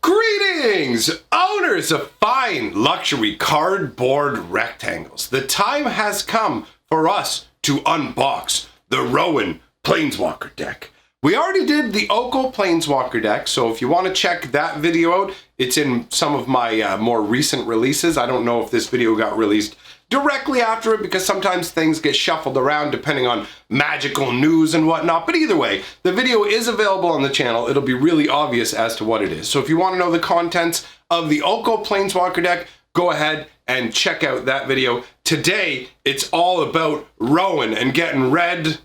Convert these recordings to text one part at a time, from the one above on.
Greetings, owners of fine luxury cardboard rectangles. The time has come for us to unbox the Rowan Planeswalker deck. We already did the Oko Planeswalker deck, so if you want to check that video out, it's in some of my more recent releases. I don't know if this video got released directly after it because sometimes things get shuffled around depending on magical news and whatnot. But either way, the video is available on the channel. It'll be really obvious as to what it is. So if you want to know the contents of the Oko Planeswalker deck, go ahead and check out that video. Today, it's all about Rowan and getting red-white.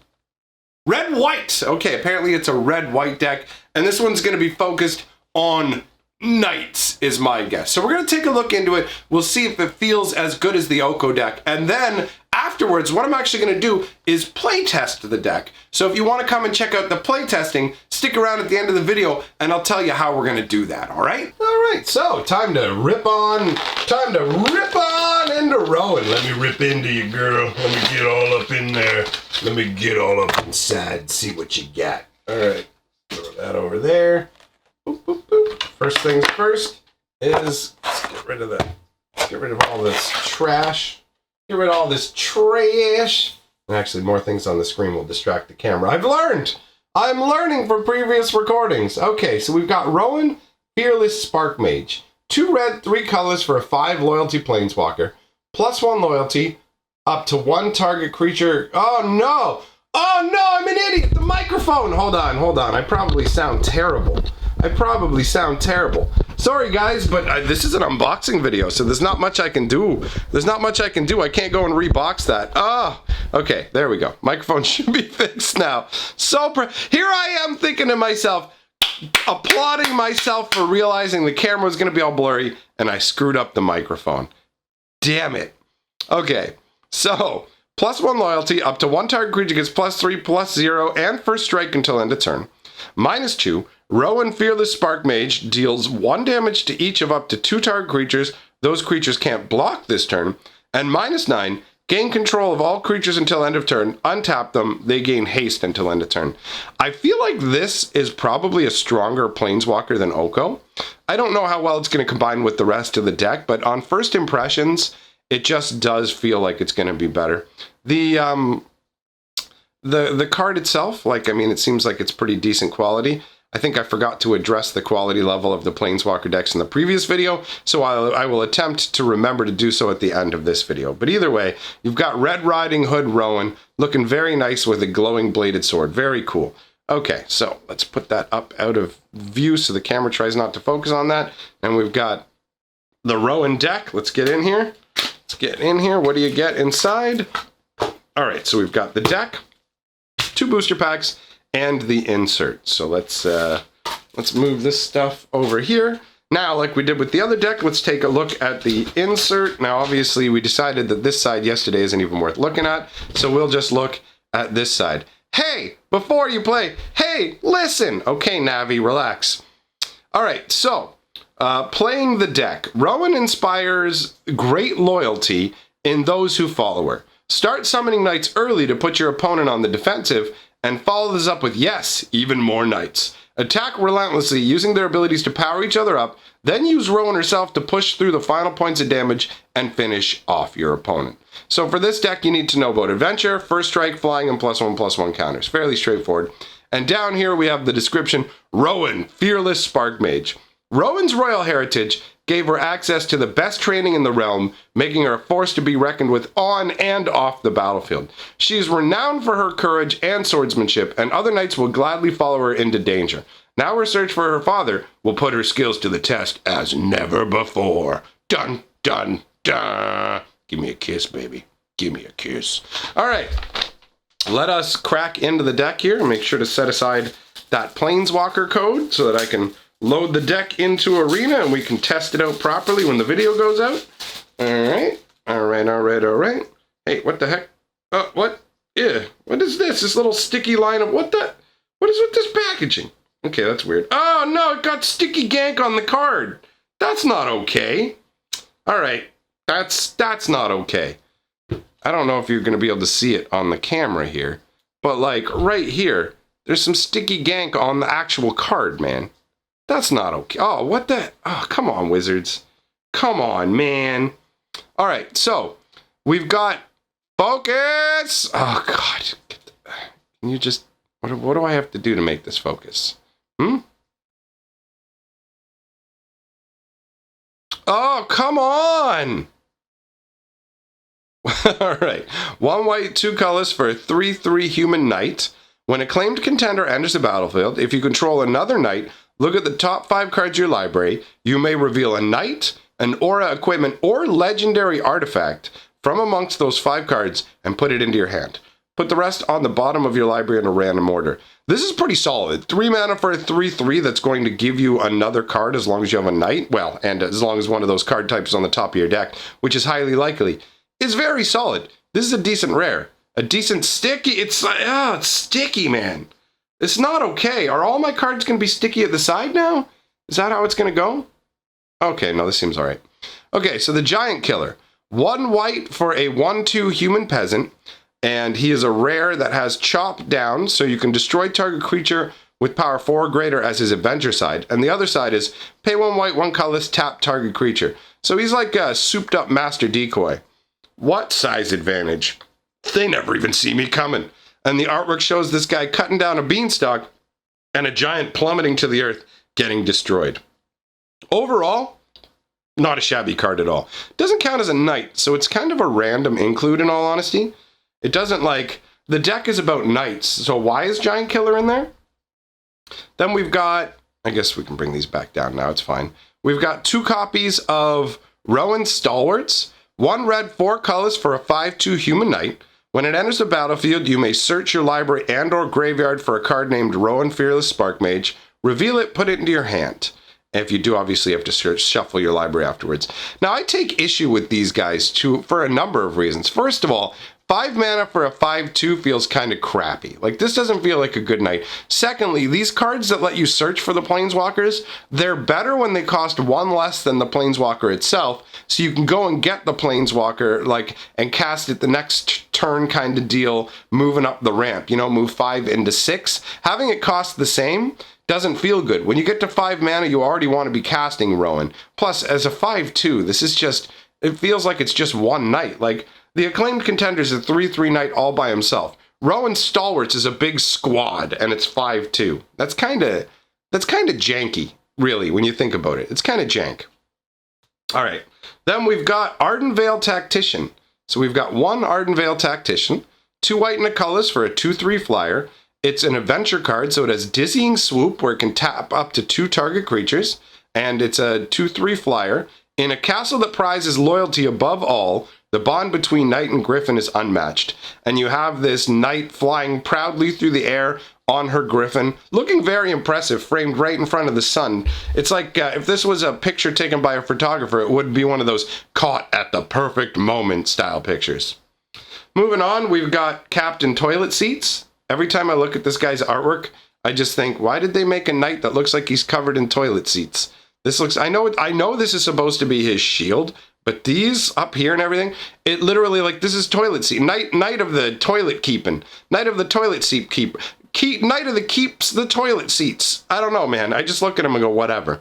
Okay, apparently it's a red-white deck, and this one's going to be focused on Knights, is my guess. So we're going to take a look into it. We'll see if it feels as good as the Oko deck. And then afterwards, what I'm actually going to do is play test the deck. So if you want to come and check out the play testing, stick around at the end of the video and I'll tell you how we're going to do that, all right? All right, so time to rip on into Rowan. Let me rip into you, girl. Let me get all up in there. Let me get all up inside, see what you got. All right, throw that over there. Boop, boop, boop. First things first is let's get rid of that. Get rid of all this trash. Get rid of all this trash. And actually, more things on the screen will distract the camera. I'm learning from previous recordings. Okay, so we've got Rowan, Fearless Spark Mage. 2 red, 3 colors for a 5 loyalty planeswalker. +1 loyalty, up to 1 target creature. Oh no! Oh no, I'm an idiot! The microphone! Hold on. I probably sound terrible. Sorry guys, but this is an unboxing video, so there's not much I can do. I can't go and rebox that. Oh, okay, there we go. Microphone should be fixed now. Here I am thinking to myself, applauding myself for realizing the camera was going to be all blurry, and I screwed up the microphone. Damn it. Okay, so +1 loyalty, up to 1 target creature gets +3/+0, and first strike until end of turn. -2, Rowan Fearless Spark Mage deals 1 damage to each of up to 2 target creatures. Those creatures can't block this turn. And -9, gain control of all creatures until end of turn. Untap them. They gain haste until end of turn. I feel like this is probably a stronger planeswalker than Oko. I don't know how well it's going to combine with the rest of the deck, but on first impressions, it just does feel like it's going to be better. The card itself, it seems like it's pretty decent quality. I think I forgot to address the quality level of the Planeswalker decks in the previous video, so I will attempt to remember to do so at the end of this video. But either way, you've got Red Riding Hood Rowan, looking very nice with a glowing bladed sword. Very cool. Okay, so let's put that up out of view so the camera tries not to focus on that. And we've got the Rowan deck. Let's get in here. What do you get inside? All right, so we've got the deck, 2 booster packs, and the insert. So let's move this stuff over here. Now, like we did with the other deck, let's take a look at the insert. Now, obviously, we decided that this side yesterday isn't even worth looking at, so we'll just look at this side. Hey, before you play, hey, listen. Okay, Navi, relax. All right, so playing the deck. Rowan inspires great loyalty in those who follow her. Start summoning Knights early to put your opponent on the defensive, and follow this up with, yes, even more Knights. Attack relentlessly, using their abilities to power each other up, then use Rowan herself to push through the final points of damage and finish off your opponent. So for this deck, you need to know about Adventure, First Strike, Flying, and +1/+1 counters. Fairly straightforward. And down here we have the description, Rowan, Fearless Spark Mage. Rowan's royal heritage gave her access to the best training in the realm, making her a force to be reckoned with on and off the battlefield. She is renowned for her courage and swordsmanship, and other knights will gladly follow her into danger. Now her search for her father will put her skills to the test as never before. Dun, dun, dun. Give me a kiss, baby. Give me a kiss. All right. Let us crack into the deck here and make sure to set aside that Planeswalker code so that I can load the deck into Arena and we can test it out properly when the video goes out. All right. Hey, what the heck? What? Yeah, what is this? This little sticky line of what is with this packaging? Okay, that's weird. Oh no, it got sticky gank on the card. That's not okay. All right, that's not okay. I don't know if you're gonna be able to see it on the camera here, but like right here, there's some sticky gank on the actual card, man. That's not okay. Oh, what the? Oh, come on, Wizards. Come on, man. All right, so we've got focus. Oh, God. Can you just... What do I have to do to make this focus? Oh, come on. All right. 1 white, 2 colors for a 3/3 human knight. When a claimed contender enters the battlefield, if you control another knight, look at the top 5 cards of your library. You may reveal a knight, an aura, equipment, or legendary artifact from amongst those 5 cards and put it into your hand. Put the rest on the bottom of your library in a random order. This is pretty solid. 3 mana for a 3/3 that's going to give you another card as long as you have a knight. Well, and as long as one of those card types is on the top of your deck, which is highly likely. It's very solid. This is a decent rare. A decent sticky. It's sticky, man. It's not okay. Are all my cards going to be sticky at the side now? Is that how it's going to go? Okay, no, this seems all right. Okay, so the Giant Killer. 1 white for a 1/2 human peasant. And he is a rare that has chop down, so you can destroy target creature with power 4 or greater as his adventure side. And the other side is pay 1 white, 1 colorless, tap target creature. So he's like a souped up master decoy. What size advantage? They never even see me coming. And the artwork shows this guy cutting down a beanstalk and a giant plummeting to the earth, getting destroyed. Overall, not a shabby card at all. Doesn't count as a knight, so it's kind of a random include in all honesty. It doesn't the deck is about knights, so why is Giant Killer in there? Then we've got, I guess we can bring these back down now, it's fine. We've got 2 copies of Rowan Stalwarts, 1 red, 4 colors for a 5/2 human knight. When it enters the battlefield, you may search your library and or graveyard for a card named Rowan Fearless Sparkmage, reveal it, put it into your hand. If you do, obviously, you have to shuffle your library afterwards. Now, I take issue with these guys for a number of reasons. First of all, 5 mana for a 5/2 feels kind of crappy. This doesn't feel like a good night. Secondly, these cards that let you search for the Planeswalkers, they're better when they cost 1 less than the Planeswalker itself, so you can go and get the Planeswalker, and cast it the next turn kind of deal, moving up the ramp, move 5 into 6. Having it cost the same doesn't feel good. When you get to 5 mana, you already want to be casting Rowan. Plus, as a 5/2, this is just, it feels like it's just one night. The acclaimed contender is a 3/3 knight all by himself. Rowan Stalwarts is a big squad, and it's 5/2. That's kind of janky, really, when you think about it. It's kind of jank. All right. Then we've got Ardenvale Tactician. So we've got 1 Ardenvale Tactician, 2 white and a colorless for a 2/3 flyer. It's an adventure card, so it has Dizzying Swoop, where it can tap up to 2 target creatures, and it's a 2/3 flyer. In a castle that prizes loyalty above all, the bond between Knight and Griffin is unmatched, and you have this Knight flying proudly through the air on her Griffin, looking very impressive, framed right in front of the sun. It's like if this was a picture taken by a photographer, it would be one of those caught at the perfect moment style pictures. Moving on, we've got Captain Toilet Seats. Every time I look at this guy's artwork, I just think, why did they make a knight that looks like he's covered in toilet seats? This looks, I know this is supposed to be his shield, but these up here and everything, it literally, this is toilet seat. Knight of the toilet keeping. Knight of the toilet seat keep. Knight of the keeps the toilet seats. I don't know, man. I just look at him and go, whatever.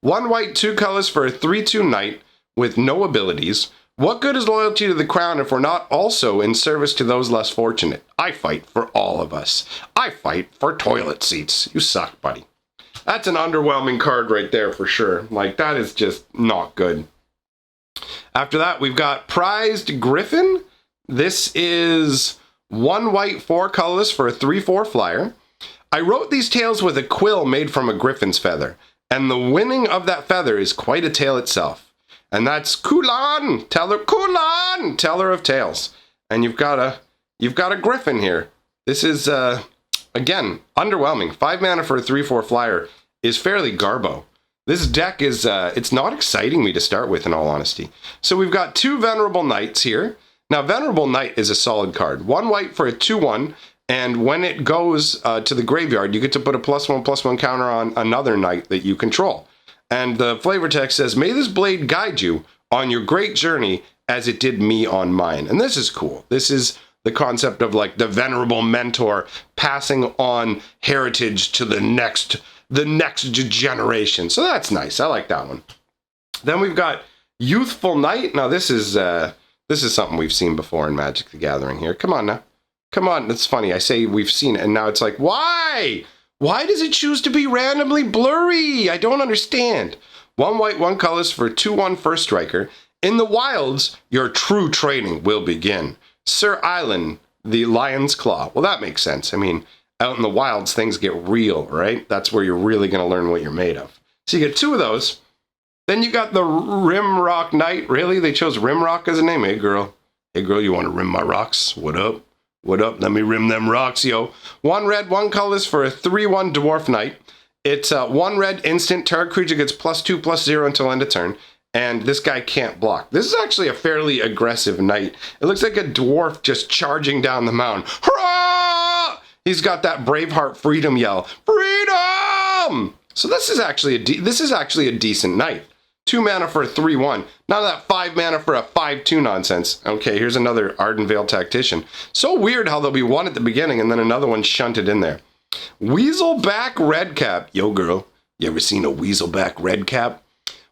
1 white, 2 colors for a 3/2 knight with no abilities. What good is loyalty to the crown if we're not also in service to those less fortunate? I fight for all of us. I fight for toilet seats. You suck, buddy. That's an underwhelming card right there for sure. That is just not good. After that, we've got Prized Griffin. This is 1 white, 4 colorless for a 3/4 flyer. I wrote these tales with a quill made from a griffin's feather, and the winning of that feather is quite a tale itself. And that's Kulan, teller of tales. And you've got a griffin here. This is again underwhelming. 5 mana for a 3/4 flyer is fairly garbo. This deck is it's not exciting me to start with, in all honesty. So we've got 2 Venerable Knights here. Now, Venerable Knight is a solid card. 1 white for a 2/1, and when it goes to the graveyard, you get to put a +1/+1 counter on another knight that you control. And the flavor text says, may this blade guide you on your great journey as it did me on mine. And this is cool. This is the concept of the venerable mentor passing on heritage to the next the next generation. So that's nice. I like that one. Then we've got Youthful Knight. Now this is something we've seen before in Magic the Gathering here. Come on now. Come on. It's funny. I say we've seen it, and now it's like, why? Why does it choose to be randomly blurry? I don't understand. 1 white, 1 colorless for 2/1 first striker. In the wilds, your true training will begin. Sir Island, the Lion's Claw. Well, that makes sense. I mean, out in the wilds, things get real, right? That's where you're really going to learn what you're made of. So you get 2 of those. Then you got the Rimrock Knight. Really? They chose Rimrock as a name? Hey, girl. Hey, girl, you want to rim my rocks? What up? What up? Let me rim them rocks, yo. 1 red, 1 colorless for a 3/1 Dwarf Knight. It's 1 red instant. Target creature gets +2/+0 until end of turn. And this guy can't block. This is actually a fairly aggressive knight. It looks like a dwarf just charging down the mountain. Hurrah! He's got that Braveheart freedom yell. Freedom! So this is actually a decent knight. 2 mana for a 3/1. None of that 5 mana for a 5/2 nonsense. Okay, here's another Ardenvale Tactician. So weird how there'll be one at the beginning and then another one shunted in there. Weaselback Redcap. Yo, girl, you ever seen a Weaselback Redcap?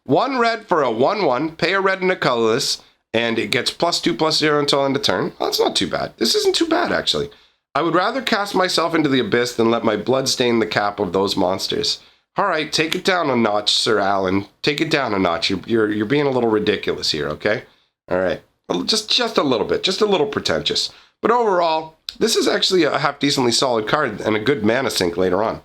1 red for a 1/1. Pay a red and a colorless, and it gets +2/+0 until end of turn. Well, that's not too bad. This isn't too bad, actually. I would rather cast myself into the abyss than let my blood stain the cap of those monsters. All right, take it down a notch, Sir Alan. Take it down a notch. You're being a little ridiculous here, okay? All right, just a little bit, just a little pretentious. But overall, this is actually a half-decently solid card and a good mana sink later on.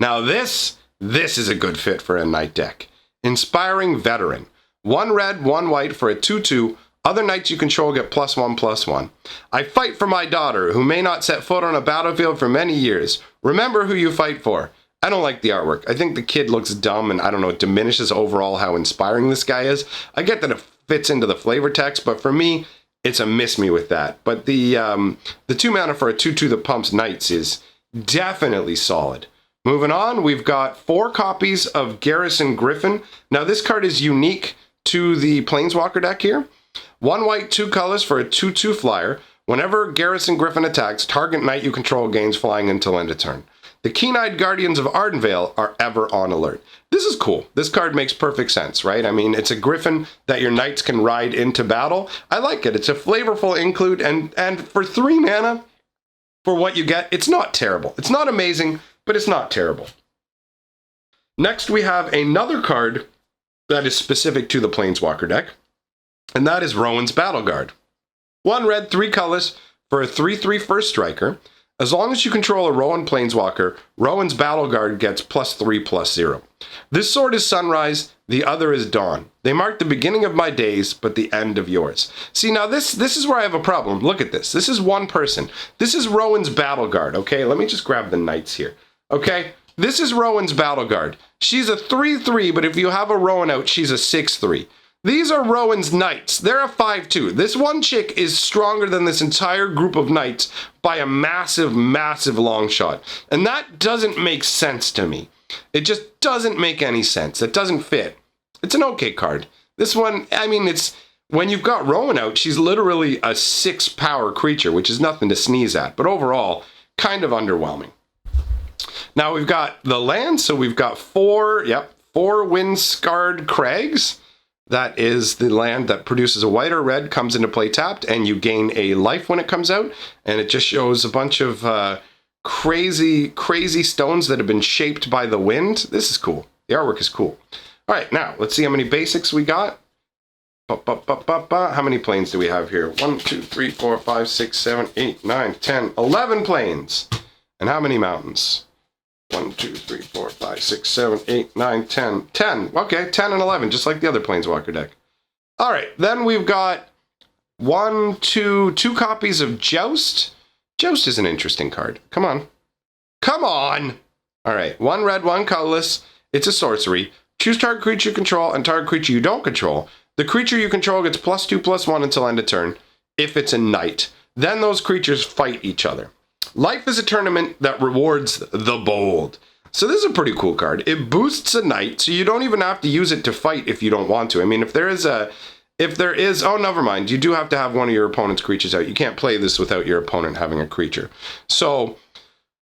Now this is a good fit for a knight deck. Inspiring Veteran. 1 red, 1 white for a 2/2. Other knights you control get +1/+1. I fight for my daughter, who may not set foot on a battlefield for many years. Remember who you fight for. I don't like the artwork. I think the kid looks dumb and, I don't know, it diminishes overall how inspiring this guy is. I get that it fits into the flavor text, but for me, it's a miss me with that. But the 2 mana for a 2/2 that pumps knights is definitely solid. Moving on, we've got 4 copies of Garrison Griffin. Now this card is unique to the Planeswalker deck here. 1 white, 2 colors for a 2/2 flyer. Whenever Garrison Griffin attacks, target knight you control gains flying until end of turn. The Keen-Eyed Guardians of Ardenvale are ever on alert. This is cool. This card makes perfect sense, right? I mean, it's a griffin that your knights can ride into battle. I like it. It's a flavorful include, and for 3 mana, for what you get, it's not terrible. It's not amazing, but it's not terrible. Next, we have another card that is specific to the Planeswalker deck, and that is Rowan's Battle Guard. 1 red, 3 colors for a 3/3 first striker. As long as you control a Rowan Planeswalker, Rowan's Battle Guard gets +3/+0. This sword is sunrise, the other is dawn. They mark the beginning of my days, but the end of yours. See, now this is where I have a problem. Look at this. This is one person. This is Rowan's Battle Guard, okay? Let me just grab the knights here, okay? This is Rowan's Battle Guard. She's a 3/3, but if you have a Rowan out, she's a 6/3. These are Rowan's knights. They're a 5/2. This one chick is stronger than this entire group of knights by a massive, massive long shot. And that doesn't make sense to me. It just doesn't make any sense. It doesn't fit. It's an okay card. This one, I mean, it's when you've got Rowan out, she's literally a 6-power creature, which is nothing to sneeze at. But overall, kind of underwhelming. Now we've got the land, so we've got 4 wind-scarred crags. That is the land that produces a white or red, comes into play tapped, and you gain a life when it comes out. And it just shows a bunch of crazy stones that have been shaped by the wind. This is cool. The artwork is cool. All right, now let's see how many basics we got. How many planes do we have here? 1, 2, 3, 4, 5, 6, 7, 8, 9, 10, 11 planes. And how many mountains? 1, 2, 3, 4, 5, 6, 7, 8, 9, 10. 10. Okay, 10 and 11, just like the other Planeswalker deck. All right, then we've got 2 copies of Joust. Joust is an interesting card. Come on. Come on! All right, 1 red, 1 colorless. It's a sorcery. Choose target creature you control and target creature you don't control. The creature you control gets +2/+1 until end of turn, if it's a knight. Then those creatures fight each other. Life is a tournament that rewards the bold. So this is a pretty cool card. It boosts a knight, so you don't even have to use it to fight if you don't want to. I mean, if there is, oh, never mind. You do have to have one of your opponent's creatures out. You can't play this without your opponent having a creature. So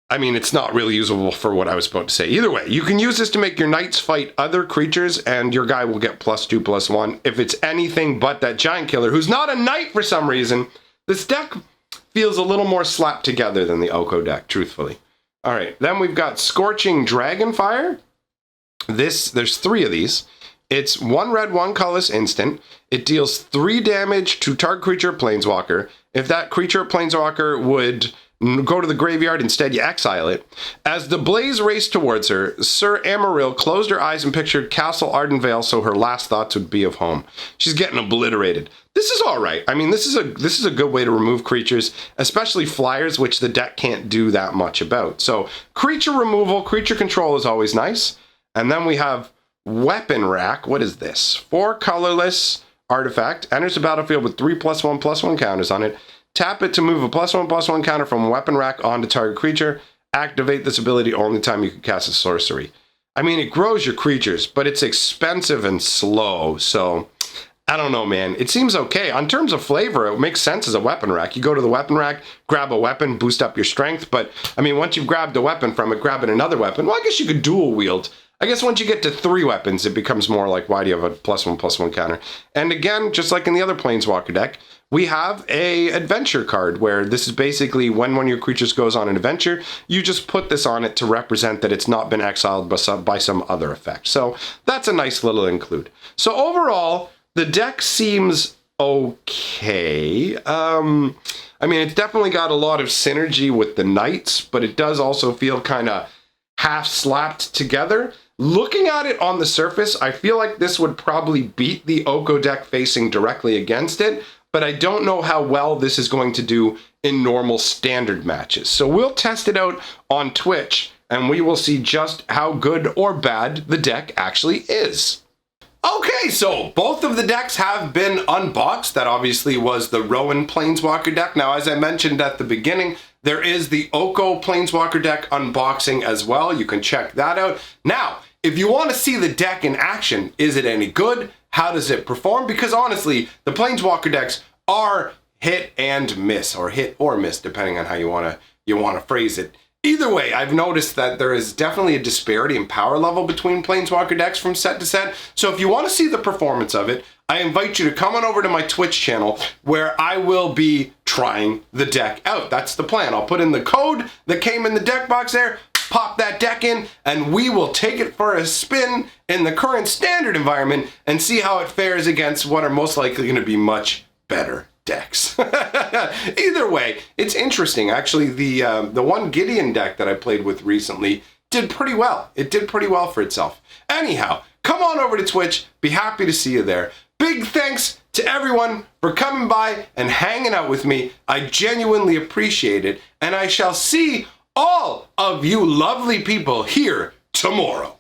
I mean, it's not really usable for what I was about to say. Either way, you can use this to make your knights fight other creatures, and your guy will get +2/+1. If it's anything but that giant killer, who's not a knight for some reason, this deck feels a little more slapped together than the Oko deck, truthfully. All right, then we've got Scorching Dragon Fire. There's 3 of these. It's 1 red, 1 colorless instant. It deals 3 damage to target creature or planeswalker. If that creature or planeswalker would go to the graveyard, instead you exile it. As the blaze raced towards her, Sir Amaryl closed her eyes and pictured Castle Ardenvale, so her last thoughts would be of home. She's getting obliterated. This is all right. I mean, this is a good way to remove creatures, especially flyers, which the deck can't do that much about. So creature removal, creature control is always nice. And then we have Weapon Rack. What is this? 4 colorless artifact. Enters the battlefield with 3 +1/+1 counters on it. Tap it to move a +1/+1 counter from Weapon Rack onto target creature. Activate this ability only time you can cast a sorcery. I mean, it grows your creatures, but it's expensive and slow, so I don't know, man. It seems okay. On terms of flavor, it makes sense as a weapon rack. You go to the weapon rack, grab a weapon, boost up your strength, but I mean, once you've grabbed a weapon from it, grabbing another weapon, well, I guess you could dual wield. I guess once you get to 3 weapons, it becomes more like, why do you have a +1/+1 counter? And again, just like in the other Planeswalker deck, we have a adventure card where this is basically when one of your creatures goes on an adventure, you just put this on it to represent that it's not been exiled by some other effect. So that's a nice little include. So overall, the deck seems okay. I mean, it's definitely got a lot of synergy with the knights, but it does also feel kind of half slapped together. Looking at it on the surface, I feel like this would probably beat the Oko deck facing directly against it, but I don't know how well this is going to do in normal standard matches. So we'll test it out on Twitch, and we will see just how good or bad the deck actually is. Okay, so both of the decks have been unboxed. That obviously was the Rowan Planeswalker deck. Now, as I mentioned at the beginning, there is the Oko Planeswalker deck unboxing as well. You can check that out. Now, if you want to see the deck in action, is it any good? How does it perform? Because honestly, the Planeswalker decks are hit and miss, or hit or miss, depending on how you want to phrase it. Either way, I've noticed that there is definitely a disparity in power level between Planeswalker decks from set to set. So if you want to see the performance of it, I invite you to come on over to my Twitch channel where I will be trying the deck out. That's the plan. I'll put in the code that came in the deck box there, pop that deck in, and we will take it for a spin in the current standard environment and see how it fares against what are most likely going to be much better decks. Either way, it's interesting. Actually, the one Gideon deck that I played with recently did pretty well. It did pretty well for itself. Anyhow, come on over to Twitch. Be happy to see you there. Big thanks to everyone for coming by and hanging out with me. I genuinely appreciate it, and I shall see all of you lovely people here tomorrow.